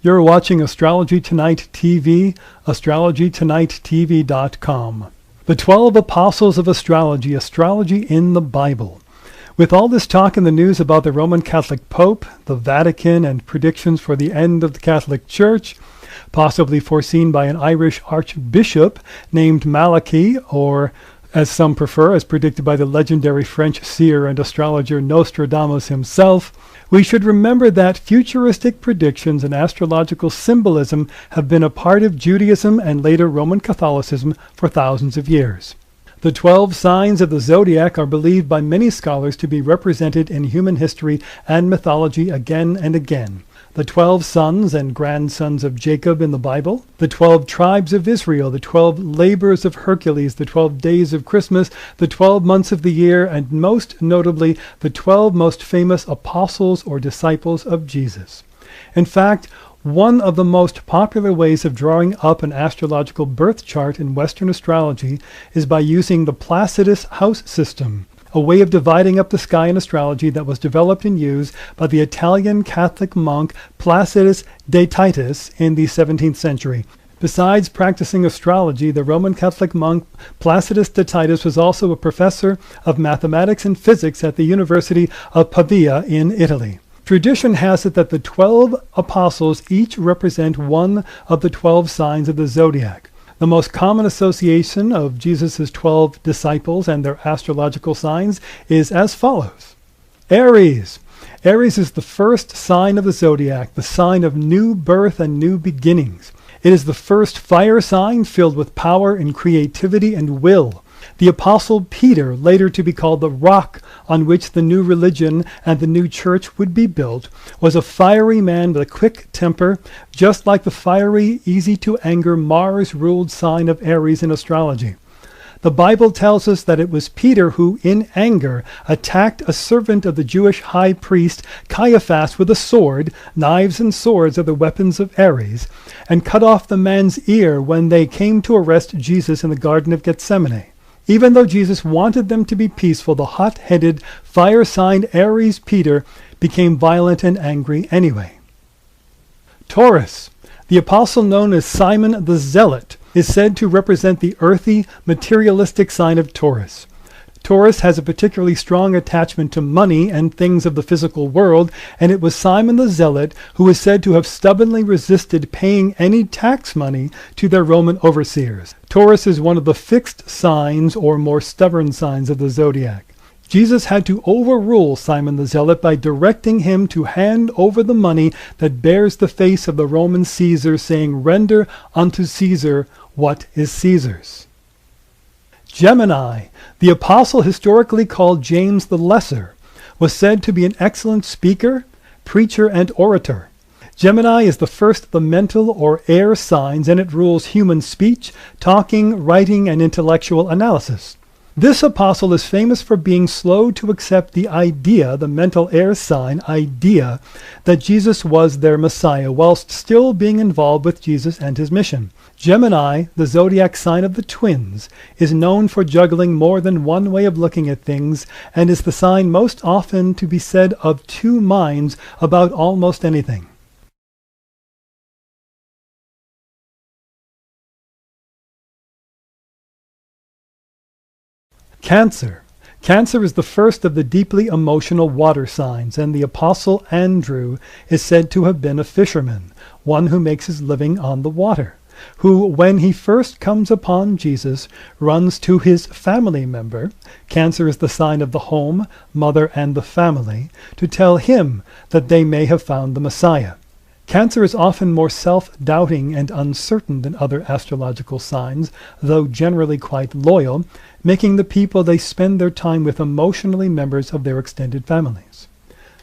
You're watching Astrology Tonight TV, astrologytonighttv.com. The 12 Apostles of Astrology, Astrology in the Bible. With all this talk in the news about the Roman Catholic Pope, the Vatican, and predictions for the end of the Catholic Church, possibly foreseen by an Irish archbishop named Malachi, or as some prefer, as predicted by the legendary French seer and astrologer Nostradamus himself, we should remember that futuristic predictions and astrological symbolism have been a part of Judaism and later Roman Catholicism for thousands of years. The 12 signs of the zodiac are believed by many scholars to be represented in human history and mythology again and again. The 12 sons and grandsons of Jacob in the Bible, the 12 tribes of Israel, the 12 labors of Hercules, the 12 days of Christmas, the 12 months of the year, and most notably, the 12 most famous apostles or disciples of Jesus. In fact, one of the most popular ways of drawing up an astrological birth chart in Western astrology is by using the Placidus house system, a way of dividing up the sky in astrology that was developed and used by the Italian Catholic monk Placidus de Titus in the 17th century. Besides practicing astrology, the Roman Catholic monk Placidus de Titus was also a professor of mathematics and physics at the University of Pavia in Italy. Tradition has it that the 12 apostles each represent one of the 12 signs of the zodiac. The most common association of Jesus' 12 disciples and their astrological signs is as follows. Aries. Aries is the first sign of the zodiac, the sign of new birth and new beginnings. It is the first fire sign filled with power and creativity and will. The Apostle Peter, later to be called the rock on which the new religion and the new church would be built, was a fiery man with a quick temper, just like the fiery, easy-to-anger Mars-ruled sign of Aries in astrology. The Bible tells us that it was Peter who, in anger, attacked a servant of the Jewish high priest Caiaphas with a sword. Knives and swords are the weapons of Aries, and cut off the man's ear when they came to arrest Jesus in the Garden of Gethsemane. Even though Jesus wanted them to be peaceful, the hot-headed, fire-signed Aries Peter became violent and angry anyway. Taurus. The apostle known as Simon the Zealot is said to represent the earthy, materialistic sign of Taurus. Taurus has a particularly strong attachment to money and things of the physical world, and it was Simon the Zealot who is said to have stubbornly resisted paying any tax money to their Roman overseers. Taurus is one of the fixed signs or more stubborn signs of the zodiac. Jesus had to overrule Simon the Zealot by directing him to hand over the money that bears the face of the Roman Caesar, saying, "Render unto Caesar what is Caesar's." Gemini. The apostle historically called James the Lesser was said to be an excellent speaker, preacher, and orator. Gemini is the first of the mental or air signs, and it rules human speech, talking, writing, and intellectual analysis. This apostle is famous for being slow to accept the idea, the mental air sign idea, that Jesus was their Messiah, whilst still being involved with Jesus and his mission. Gemini, the zodiac sign of the twins, is known for juggling more than one way of looking at things, and is the sign most often to be said of two minds about almost anything. Cancer. Cancer is the first of the deeply emotional water signs, and the apostle Andrew is said to have been a fisherman, one who makes his living on the water, who, when he first comes upon Jesus, runs to his family member. Cancer is the sign of the home, mother, and the family, to tell him that they may have found the Messiah. Cancer is often more self-doubting and uncertain than other astrological signs, though generally quite loyal, making the people they spend their time with emotionally members of their extended families.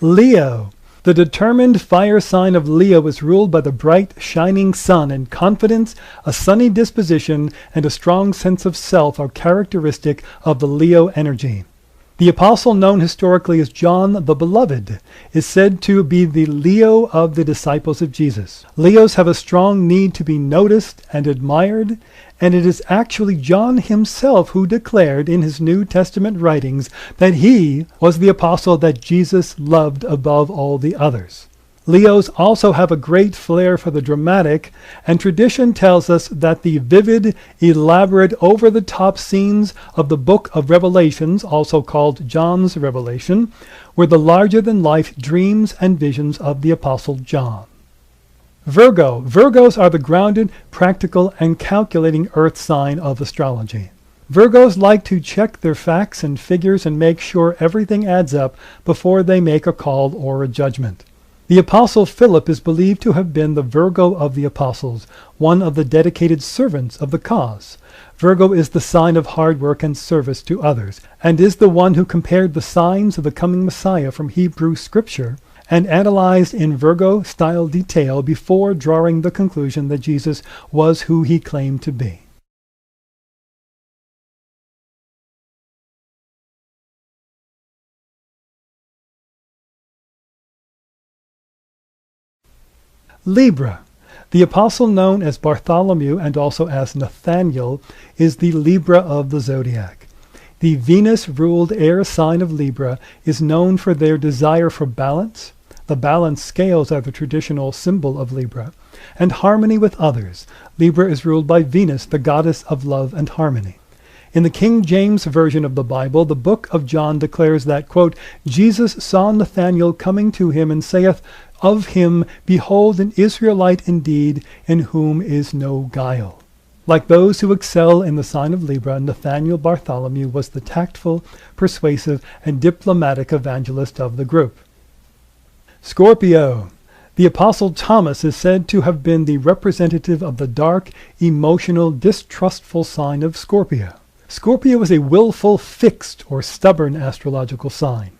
Leo. The determined fire sign of Leo is ruled by the bright, shining sun, and confidence, a sunny disposition, and a strong sense of self are characteristic of the Leo energy. The apostle known historically as John the Beloved is said to be the Leo of the disciples of Jesus. Leos have a strong need to be noticed and admired, and it is actually John himself who declared in his New Testament writings that he was the apostle that Jesus loved above all the others. Leos also have a great flair for the dramatic, and tradition tells us that the vivid, elaborate, over-the-top scenes of the book of Revelations, also called John's Revelation, were the larger-than-life dreams and visions of the Apostle John. Virgo. Virgos are the grounded, practical, and calculating earth sign of astrology. Virgos like to check their facts and figures and make sure everything adds up before they make a call or a judgment. The Apostle Philip is believed to have been the Virgo of the apostles, one of the dedicated servants of the cause. Virgo is the sign of hard work and service to others, and is the one who compared the signs of the coming Messiah from Hebrew scripture and analyzed in Virgo-style detail before drawing the conclusion that Jesus was who he claimed to be. Libra. The apostle known as Bartholomew and also as Nathaniel is the Libra of the zodiac. The Venus-ruled air sign of Libra is known for their desire for balance. The balance scales are the traditional symbol of Libra, and harmony with others. Libra is ruled by Venus, the goddess of love and harmony. In the King James Version of the Bible, the book of John declares that, quote, Jesus saw Nathanael coming to him and saith of him, behold, an Israelite indeed, in whom is no guile. Like those who excel in the sign of Libra, Nathaniel Bartholomew was the tactful, persuasive, and diplomatic evangelist of the group. Scorpio. The Apostle Thomas is said to have been the representative of the dark, emotional, distrustful sign of Scorpio. Scorpio is a willful, fixed, or stubborn astrological sign.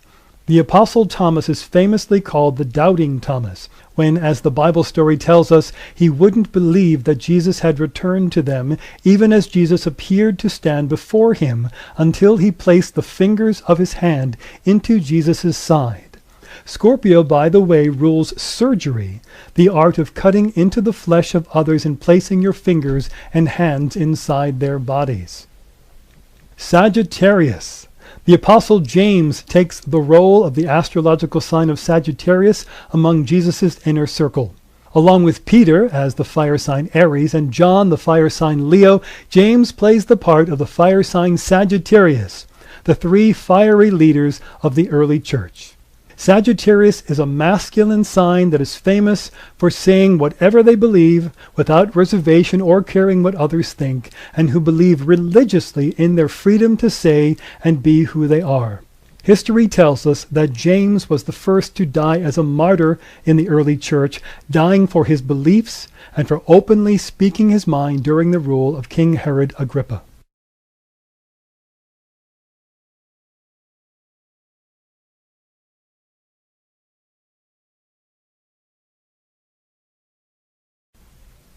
The Apostle Thomas is famously called the Doubting Thomas, when, as the Bible story tells us, he wouldn't believe that Jesus had returned to them, even as Jesus appeared to stand before him, until he placed the fingers of his hand into Jesus' side. Scorpio, by the way, rules surgery, the art of cutting into the flesh of others and placing your fingers and hands inside their bodies. Sagittarius. The Apostle James takes the role of the astrological sign of Sagittarius among Jesus' inner circle. Along with Peter as the fire sign Aries and John the fire sign Leo, James plays the part of the fire sign Sagittarius, the three fiery leaders of the early church. Sagittarius is a masculine sign that is famous for saying whatever they believe without reservation or caring what others think, and who believe religiously in their freedom to say and be who they are. History tells us that James was the first to die as a martyr in the early church, dying for his beliefs and for openly speaking his mind during the rule of King Herod Agrippa.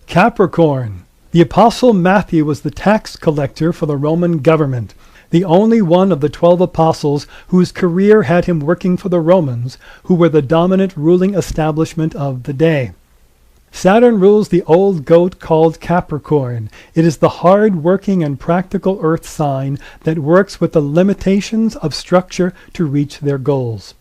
Capricorn. The Apostle Matthew was the tax collector for the Roman government, the only one of the 12 apostles whose career had him working for the Romans, who were the dominant ruling establishment of the day. Saturn rules the old goat called Capricorn. It is the hard-working and practical earth sign that works with the limitations of structure to reach their goals.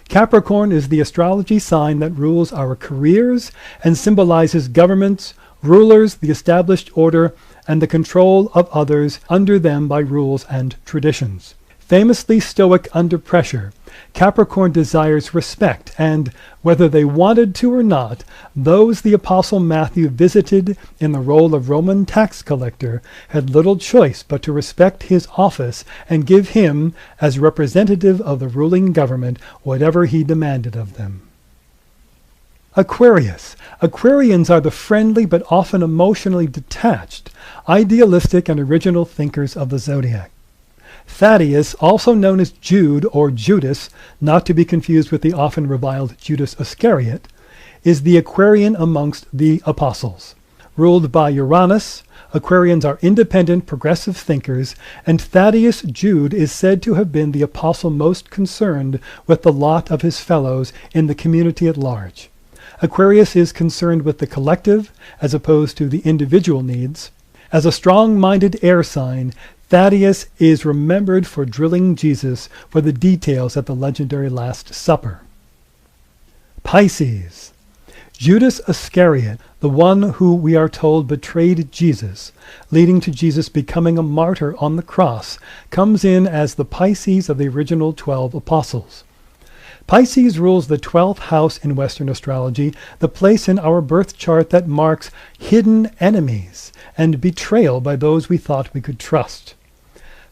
Capricorn is the astrology sign that rules our careers and symbolizes governments, rulers, the established order, and the control of others under them by rules and traditions. Famously stoic under pressure, Capricorn desires respect, and, whether they wanted to or not, those the Apostle Matthew visited in the role of Roman tax collector had little choice but to respect his office and give him, as representative of the ruling government, whatever he demanded of them. Aquarius. Aquarians are the friendly but often emotionally detached, idealistic and original thinkers of the zodiac. Thaddeus, also known as Jude or Judas, not to be confused with the often reviled Judas Iscariot, is the Aquarian amongst the apostles. Ruled by Uranus, Aquarians are independent, progressive thinkers, and Thaddeus Jude is said to have been the apostle most concerned with the lot of his fellows in the community at large. Aquarius is concerned with the collective as opposed to the individual needs. As a strong-minded air sign, Thaddeus is remembered for drilling Jesus for the details at the legendary Last Supper. Pisces. Judas Iscariot, the one who we are told betrayed Jesus, leading to Jesus becoming a martyr on the cross, comes in as the Pisces of the original 12 apostles. Pisces rules the 12th house in Western astrology, the place in our birth chart that marks hidden enemies and betrayal by those we thought we could trust.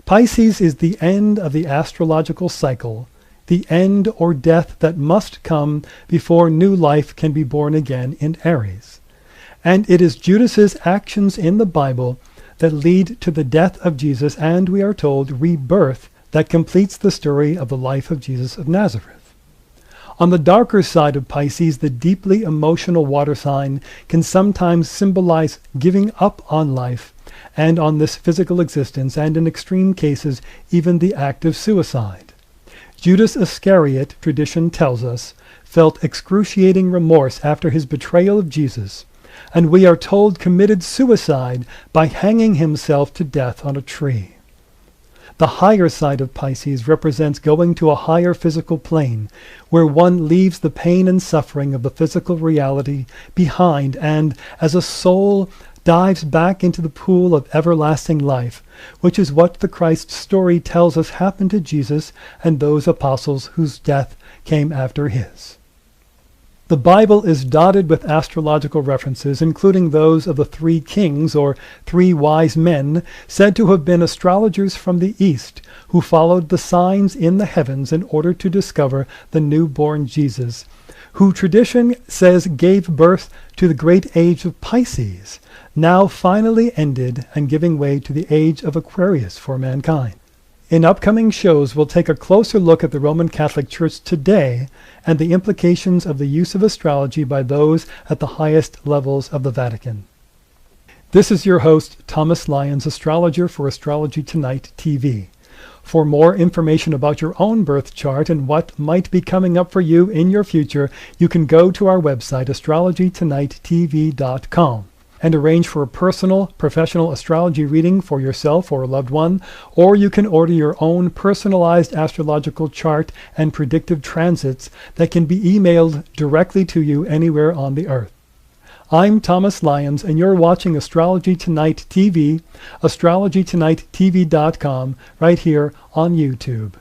Pisces is the end of the astrological cycle, the end or death that must come before new life can be born again in Aries. And it is Judas's actions in the Bible that lead to the death of Jesus and, we are told, rebirth that completes the story of the life of Jesus of Nazareth. On the darker side of Pisces, the deeply emotional water sign can sometimes symbolize giving up on life and on this physical existence, and in extreme cases, even the act of suicide. Judas Iscariot, tradition tells us, felt excruciating remorse after his betrayal of Jesus, and we are told committed suicide by hanging himself to death on a tree. The higher side of Pisces represents going to a higher physical plane, where one leaves the pain and suffering of the physical reality behind and, as a soul, dives back into the pool of everlasting life, which is what the Christ story tells us happened to Jesus and those apostles whose death came after his. The Bible is dotted with astrological references, including those of the 3 kings, or 3 wise men, said to have been astrologers from the East, who followed the signs in the heavens in order to discover the newborn Jesus, who tradition says gave birth to the great age of Pisces, now finally ended and giving way to the age of Aquarius for mankind. In upcoming shows, we'll take a closer look at the Roman Catholic Church today and the implications of the use of astrology by those at the highest levels of the Vatican. This is your host, Thomas Lyons, astrologer for Astrology Tonight TV. For more information about your own birth chart and what might be coming up for you in your future, you can go to our website, astrologytonighttv.com. and arrange for a personal, professional astrology reading for yourself or a loved one, or you can order your own personalized astrological chart and predictive transits that can be emailed directly to you anywhere on the earth. I'm Thomas Lyons, and you're watching Astrology Tonight TV, astrologytonighttv.com, right here on YouTube.